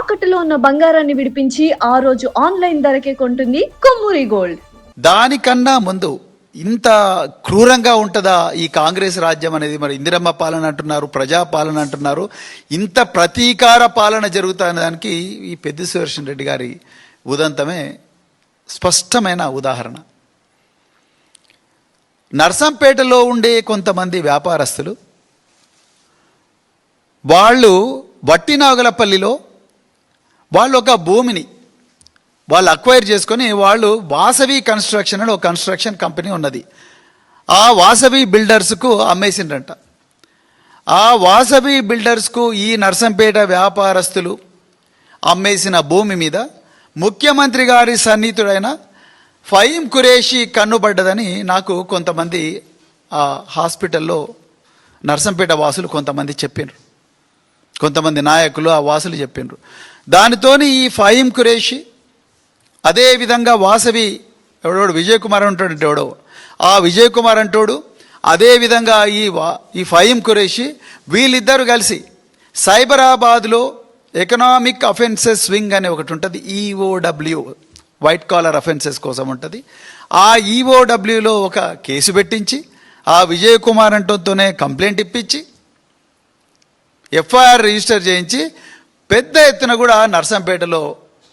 తాకట్టులో ఉన్న బంగారాన్ని విడిపించి ఆ రోజు ఆన్లైన్ ధరకే కొంటుంది కొమ్మూరి గోల్డ్. దానికన్నా ముందు ఇంత క్రూరంగా ఉంటుందా ఈ కాంగ్రెస్ రాజ్యం అనేది? మరి ఇందిరమ్మ పాలన అంటున్నారు, ప్రజాపాలన అంటున్నారు, ఇంత ప్రతీకార పాలన జరుగుతున్న దానికి ఈ పెద్ది సుదర్శన్ రెడ్డి గారి ఉదంతమే స్పష్టమైన ఉదాహరణ. నర్సంపేటలో ఉండే కొంతమంది వ్యాపారస్తులు వాళ్ళు వట్టినాగులపల్లిలో వాళ్ళు ఒక భూమిని వాళ్ళు అక్వైర్ చేసుకొని వాళ్ళు వాసవి కన్స్ట్రక్షన్ అని ఒక కన్స్ట్రక్షన్ కంపెనీ ఉన్నది, ఆ వాసవి బిల్డర్స్కు అమ్మేసిండ్రంట. ఆ వాసవి బిల్డర్స్కు ఈ నర్సంపేట వ్యాపారస్తులు అమ్మేసిన భూమి మీద ముఖ్యమంత్రి గారి సన్నిహితుడైన ఫహీం ఖురేషీ కన్నుబడ్డదని నాకు కొంతమంది ఆ హాస్పిటల్లో నర్సంపేట వాసులు కొంతమంది చెప్పినారు, కొంతమంది నాయకులు ఆ వాసులు చెప్పిండ్రు. దానితోని ఈ ఫహీం ఖురేషీ అదేవిధంగా వాసవి ఎవడోడు విజయ్ కుమార్ అంటాడు, ఎవడో ఆ విజయ్ కుమార్ అంటాడు, అదేవిధంగా ఈ ఫహీం ఖురేషీ వీళ్ళిద్దరూ కలిసి సైబరాబాద్లో ఎకనామిక్ అఫెన్సెస్ వింగ్ అనే ఒకటి ఉంటుంది, ఈఓడబ్ల్యూ వైట్ కాలర్ అఫెన్సెస్ కోసం ఉంటుంది. ఆ ఈఓడబ్ల్యూలో ఒక కేసు పెట్టించి ఆ విజయ్ కుమార్ అంటూనే కంప్లైంట్ ఇప్పించి ఎఫ్ఐఆర్ రిజిస్టర్ చేయించి పెద్ద ఎత్తున కూడా నర్సంపేటలో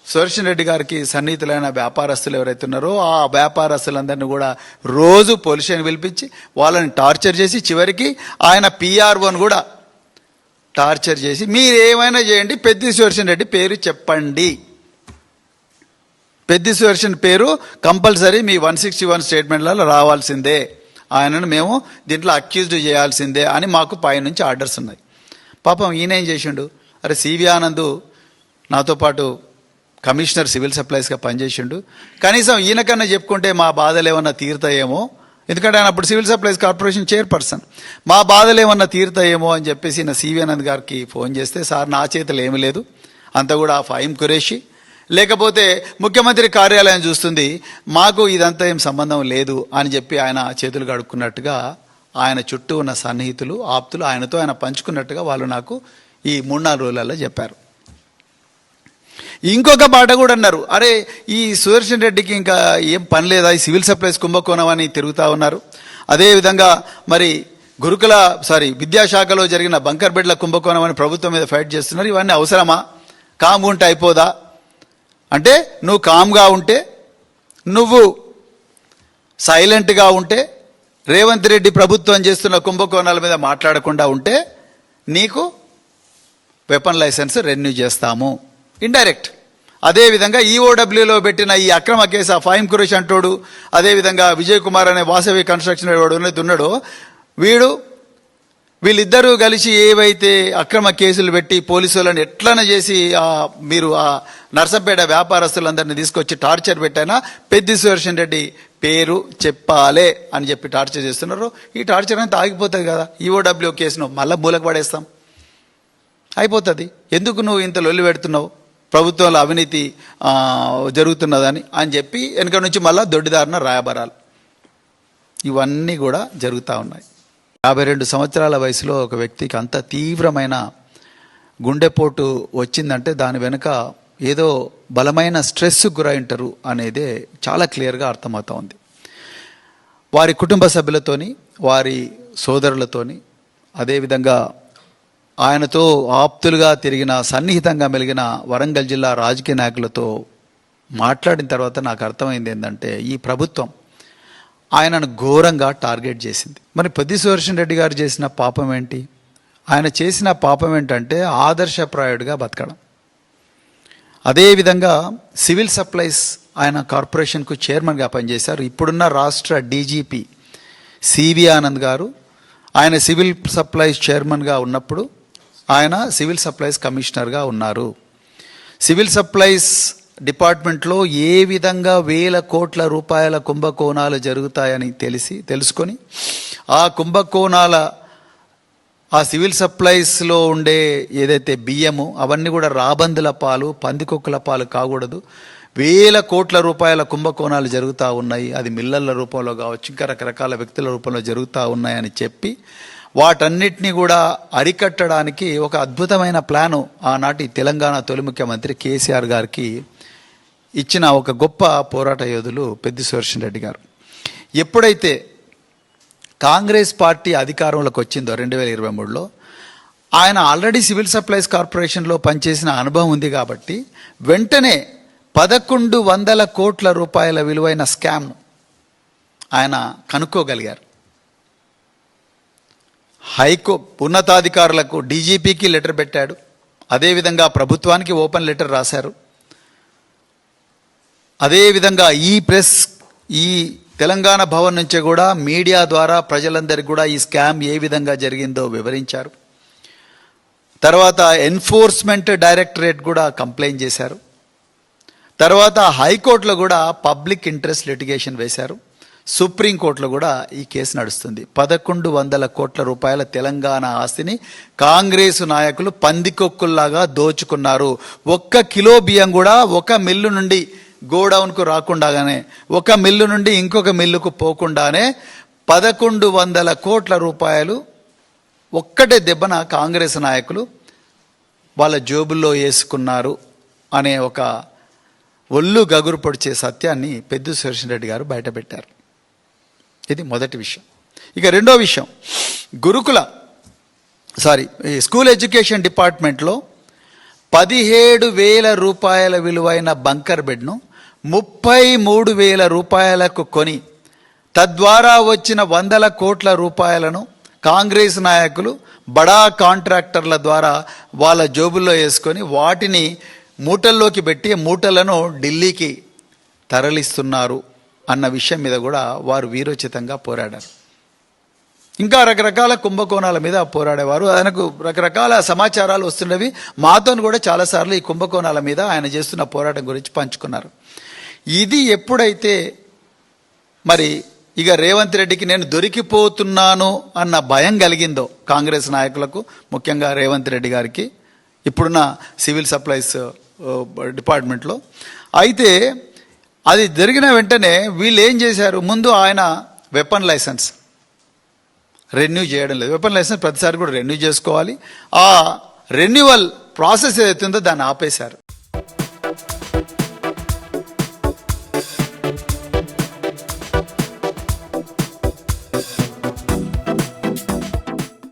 సుదర్శన్ రెడ్డి గారికి సన్నిహితులైన వ్యాపారస్తులు ఎవరైతే ఉన్నారో ఆ వ్యాపారస్తులందరినీ కూడా రోజు పోలీస్ స్టేషన్ పిలిపించి వాళ్ళని టార్చర్ చేసి చివరికి ఆయన పిఆర్ఓని కూడా టార్చర్ చేసి మీరు ఏమైనా చేయండి పెద్ది సుదర్శన్ రెడ్డి పేరు చెప్పండి, పెద్ది సుదర్శన్ పేరు కంపల్సరీ మీ 161 స్టేట్మెంట్లలో రావాల్సిందే, ఆయనను మేము దీంట్లో అక్యూజ్డ్ చేయాల్సిందే అని మాకు పైనుంచి ఆర్డర్స్ ఉన్నాయి. పాపం ఈయన ఏం చేసిండు, అరే సివి ఆనంద్ నాతో పాటు కమిషనర్ సివిల్ సప్లైస్గా పనిచేసిండు, కనీసం ఈయనకన్నా చెప్పుకుంటే మా బాధలు ఏమన్నా తీరుతాయేమో, ఎందుకంటే ఆయన అప్పుడు సివిల్ సప్లైస్ కార్పొరేషన్ చైర్పర్సన్, మా బాధలు ఏమన్నా తీరుతాయేమో అని చెప్పేసి నా సివి ఆనంద్ గారికి ఫోన్ చేస్తే, సార్ నా చేతులు ఏమీ లేదు, అంతా కూడా ఫహీం ఖురేషీ లేకపోతే ముఖ్యమంత్రి కార్యాలయం చూస్తుంది, మాకు ఇదంతా ఏం సంబంధం లేదు అని చెప్పి ఆయన చేతులు కడుక్కున్నట్టుగా ఆయన చుట్టూ ఉన్న సన్నిహితులు ఆప్తులు ఆయనతో ఆయన పంచుకున్నట్టుగా వాళ్ళు నాకు ఈ 3-4 రోజులలో చెప్పారు. ఇంకొక మాట కూడా అన్నారు, అరే ఈ సుదర్శన్ రెడ్డికి ఇంకా ఏం పని లేదా, ఈ సివిల్ సప్లైస్ కుంభకోణం అని తిరుగుతూ ఉన్నారు, అదేవిధంగా మరి విద్యాశాఖలో జరిగిన బంకర్ బెడ్ల కుంభకోణం అని ప్రభుత్వం మీద ఫైట్ చేస్తున్నారు, ఇవన్నీ అవసరమా, కామ్గా ఉంటే అయిపోదా అంటే, నువ్వు కామ్గా ఉంటే, నువ్వు సైలెంట్గా ఉంటే, రేవంత్ రెడ్డి ప్రభుత్వం చేస్తున్న కుంభకోణాల మీద మాట్లాడకుండా ఉంటే నీకు వెపన్ లైసెన్స్ రెన్యూ చేస్తాము ఇండైరెక్ట్. అదేవిధంగా ఈఓడబ్ల్యూలో పెట్టిన ఈ అక్రమ కేసు ఆ ఫహీం ఖురేషీ అంటోడు, అదేవిధంగా విజయ్ కుమార్ అనే వాసవి కన్స్ట్రక్షన్ ఉన్నాడో వీళ్ళిద్దరూ కలిసి ఏవైతే అక్రమ కేసులు పెట్టి పోలీసులను ఎట్లన చేసి మీరు ఆ నర్సంపేట వ్యాపారస్తులందరినీ తీసుకొచ్చి టార్చర్ పెట్టైనా పెద్ది సుదర్శన్ రెడ్డి పేరు చెప్పాలే అని చెప్పి టార్చర్ చేస్తున్నారు. ఈ టార్చర్ అంతా ఆగిపోతుంది కదా, ఈఓడబ్ల్యూ కేసును మళ్ళీ మూలకు పడేస్తాం, అయిపోతుంది. ఎందుకు నువ్వు ఇంత లొల్లి పెడుతున్నావు, ప్రభుత్వంలో అవినీతి జరుగుతున్నదని అని చెప్పి వెనక నుంచి మళ్ళీ దొడ్డిదారిన రాయబారాలు ఇవన్నీ కూడా జరుగుతూ ఉన్నాయి. 52 సంవత్సరాల వయసులో ఒక వ్యక్తికి అంత తీవ్రమైన గుండెపోటు వచ్చిందంటే దాని వెనుక ఏదో బలమైన స్ట్రెస్కు గురైంటారు అనేదే చాలా క్లియర్గా అర్థమవుతూ ఉంది. వారి కుటుంబ సభ్యులతోని, వారి సోదరులతోని, అదేవిధంగా ఆయనతో ఆప్తులుగా తిరిగిన సన్నిహితంగా మెలిగిన వరంగల్ జిల్లా రాజకీయ నాయకులతో మాట్లాడిన తర్వాత నాకు అర్థమైంది ఏంటంటే, ఈ ప్రభుత్వం ఆయనను ఘోరంగా టార్గెట్ చేసింది. మరి పెద్ది సుదర్శన్ రెడ్డి గారు చేసిన పాపం ఏంటి? ఆయన చేసిన పాపం ఏంటంటే ఆదర్శప్రాయుడిగా బతకడం. అదేవిధంగా సివిల్ సప్లైస్ ఆయన కార్పొరేషన్కు చైర్మన్గా పనిచేశారు. ఇప్పుడున్న రాష్ట్ర డీజీపీ సివి ఆనంద్ గారు ఆయన సివిల్ సప్లైస్ చైర్మన్గా ఉన్నప్పుడు ఆయన సివిల్ సప్లైస్ కమిషనర్గా ఉన్నారు. సివిల్ సప్లైస్ డిపార్ట్మెంట్లో ఏ విధంగా 1000 కోట్ల రూపాయల కుంభకోణాలు జరుగుతాయని తెలుసుకొని ఆ కుంభకోణాల ఆ సివిల్ సప్లైస్లో ఉండే ఏదైతే బియ్యము అవన్నీ కూడా రాబందుల పాలు, పందికొక్కుల పాలు కాకూడదు, 1000 కోట్ల రూపాయల కుంభకోణాలు జరుగుతూ ఉన్నాయి, అది మిల్లర్ల రూపంలో కావచ్చు, ఇంకా రకరకాల వ్యక్తుల రూపంలో జరుగుతూ ఉన్నాయని చెప్పి వాటన్నిటినీ కూడా అరికట్టడానికి ఒక అద్భుతమైన ప్లాను ఆనాటి తెలంగాణ తొలి ముఖ్యమంత్రి కేసీఆర్ గారికి ఇచ్చిన ఒక గొప్ప పోరాట యోధులు పెద్ది సుదర్శన్ రెడ్డి గారు. ఎప్పుడైతే కాంగ్రెస్ పార్టీ అధికారంలోకి వచ్చిందో 2023లో ఆయన ఆల్రెడీ సివిల్ సప్లైస్ కార్పొరేషన్లో పనిచేసిన అనుభవం ఉంది కాబట్టి వెంటనే 1100 కోట్ల రూపాయల విలువైన స్కామ్ను ఆయన కనుక్కోగలిగారు. ఉన్నతాధికారులకు డీజీపీకి లెటర్ పెట్టాడు, అదేవిధంగా ప్రభుత్వానికి ఓపెన్ లెటర్ రాశారు. అదేవిధంగా ఈ తెలంగాణ భవన్ నుంచి కూడా మీడియా ద్వారా ప్రజలందరికీ కూడా ఈ స్కామ్ ఏ విధంగా జరిగిందో వివరించారు. తర్వాత ఎన్ఫోర్స్మెంట్ డైరెక్టరేట్ కూడా కంప్లైంట్ చేశారు. తర్వాత హైకోర్టులో కూడా పబ్లిక్ ఇంట్రెస్ట్ లిటిగేషన్ వేశారు. సుప్రీంకోర్టులో కూడా ఈ కేసు నడుస్తుంది. 1100 కోట్ల రూపాయల తెలంగాణ ఆస్తిని కాంగ్రెస్ నాయకులు పందికొక్కుల్లాగా దోచుకున్నారు. 1 కిలో బియ్యం కూడా ఒక మిల్లు నుండి గోడౌన్కు రాకుండానే, ఒక మిల్లు నుండి ఇంకొక మిల్లుకు పోకుండానే 1100 కోట్ల రూపాయలు ఒక్కటే దెబ్బన కాంగ్రెస్ నాయకులు వాళ్ళ జోబుల్లో వేసుకున్నారు అనే ఒక ఒళ్ళు గగురు పొడిచే సత్యాన్ని పెద్ది సుదర్శన్ రెడ్డి గారు బయటపెట్టారు. ఇది మొదటి విషయం. ఇక రెండో విషయం, స్కూల్ ఎడ్యుకేషన్ డిపార్ట్మెంట్లో 17,000 రూపాయల విలువైన బంకర్ బెడ్ను 33,000 రూపాయలకు కొని తద్వారా వచ్చిన 100 కోట్ల రూపాయలను కాంగ్రెస్ నాయకులు బడా కాంట్రాక్టర్ల ద్వారా వాళ్ళ జోబుల్లో వేసుకొని వాటిని మూటల్లోకి పెట్టి మూటలను ఢిల్లీకి తరలిస్తున్నారు అన్న విషయం మీద కూడా వారు వీరోచితంగా పోరాడారు. ఇంకా రకరకాల కుంభకోణాల మీద పోరాడేవారు. ఆయనకు రకరకాల సమాచారాలు వస్తున్నవి. మాతో కూడా చాలాసార్లు ఈ కుంభకోణాల మీద ఆయన చేస్తున్న పోరాటం గురించి పంచుకున్నారు. ఇది ఎప్పుడైతే మరి ఇక రేవంత్ రెడ్డికి నేను దొరికిపోతున్నాను అన్న భయం కలిగిందో కాంగ్రెస్ నాయకులకు, ముఖ్యంగా రేవంత్ రెడ్డి గారికి ఇప్పుడున్న సివిల్ సప్లైస్ డిపార్ట్మెంట్లో, అయితే అది జరిగిన వెంటనే వీళ్ళు ఏం చేశారు, ముందు ఆయన వెపన్ లైసెన్స్ రెన్యూ చేయడం లేదు. వెపన్ లైసెన్స్ ప్రతిసారి కూడా రెన్యూ చేసుకోవాలి. ఆ రెన్యువల్ ప్రాసెస్ ఏదైతుందో దాన్ని ఆపేశారు.